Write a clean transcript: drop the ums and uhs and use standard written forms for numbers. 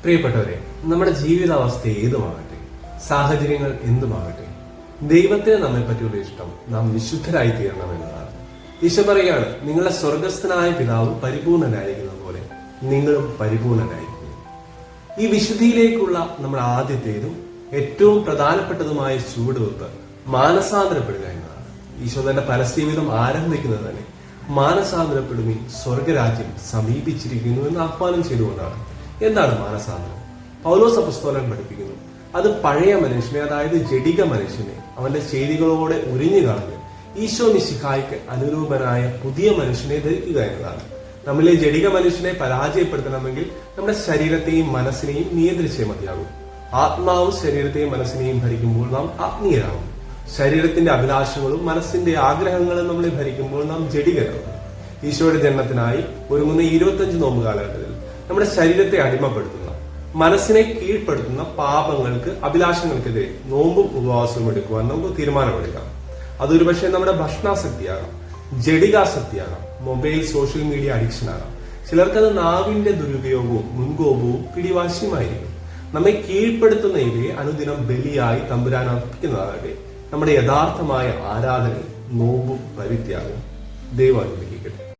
പ്രിയപ്പെട്ടവരെ, നമ്മുടെ ജീവിതാവസ്ഥ ഏതുമാകട്ടെ, സാഹചര്യങ്ങൾ എന്തുമാകട്ടെ, ദൈവത്തിന് നമ്മെ പറ്റിയുള്ള ഇഷ്ടം നാം വിശുദ്ധരായി തീരണം എന്നതാണ്. ഈശോ പറയുകയാണ്, നിങ്ങളുടെ സ്വർഗസ്ഥനായ പിതാവ് പരിപൂർണനായിരിക്കുന്നത് പോലെ നിങ്ങളും പരിപൂർണനായിരിക്കും. ഈ വിശുദ്ധിയിലേക്കുള്ള നമ്മുടെ ആദ്യത്തേതും ഏറ്റവും പ്രധാനപ്പെട്ടതുമായ ചുവടുവെപ്പ് മാനസാന്തരപ്പെടുക എന്നതാണ്. ഈശോ തന്റെ പരസ്യവിധം ആരംഭിക്കുന്നത് തന്നെ മാനസാന്തരപ്പെടുമി, സ്വർഗരാജ്യം സമീപിച്ചിരിക്കുന്നു എന്ന് ആഹ്വാനം ചെയ്തുകൊണ്ടാണ്. എന്താണ് മാനസാന്തരം? പൗലോസ് അപ്പോസ്തലൻ പഠിപ്പിക്കുന്നു, അത് പഴയ മനുഷ്യനെ, അതായത് ജഡിക മനുഷ്യനെ അവന്റെ ചെയ്തികളോടെ ഉരിഞ്ഞു കളഞ്ഞ് ഈശോ മിശിഹായ്ക്ക് അനുരൂപനായ പുതിയ മനുഷ്യനെ ധരിക്കുക എന്നതാണ്. നമ്മിലെ ജഡിക മനുഷ്യനെ പരാജയപ്പെടുത്തണമെങ്കിൽ നമ്മുടെ ശരീരത്തെയും മനസ്സിനെയും നിയന്ത്രിച്ചേ മതിയാകും. ആത്മാവ് ശരീരത്തെയും മനസ്സിനെയും ഭരിക്കുമ്പോൾ നാം ആത്മീയരാകും. ശരീരത്തിന്റെ അഭിലാഷങ്ങളും മനസ്സിന്റെ ആഗ്രഹങ്ങളും നമ്മളെ ഭരിക്കുമ്പോൾ നാം ജഡികരാകും. ഈശോയുടെ ജന്മത്തിനായി ഒരുങ്ങുന്ന 25 നോമ്പ് കാലഘട്ടത്തിൽ നമ്മുടെ ശരീരത്തെ അടിമപ്പെടുത്തുന്ന, മനസ്സിനെ കീഴ്പ്പെടുത്തുന്ന പാപങ്ങൾക്ക്, അഭിലാഷങ്ങൾക്കെതിരെ നോമ്പും ഉപവാസവും എടുക്കുവാൻ നമുക്ക് തീരുമാനമെടുക്കാം. അതൊരു പക്ഷേ നമ്മുടെ ഭക്ഷണാസക്തിയാകാം, ജഡികാസക്തിയാകാം, മൊബൈൽ സോഷ്യൽ മീഡിയ അഡിക്ഷൻ ആകാം. ചിലർക്കത് നാവിന്റെ ദുരുപയോഗവും മുൻകോപവും പിടിവാശിയുമായിരിക്കും. നമ്മെ കീഴ്പ്പെടുത്തുന്ന ഇവയെ അനുദിനം ബലിയായി തമ്പുരാൻ അർപ്പിക്കുന്നതാകട്ടെ നമ്മുടെ യഥാർത്ഥമായ ആരാധനയും നോമ്പും പരിത്യാഗവും. ദൈവം അനുഗ്രഹിക്കട്ടെ.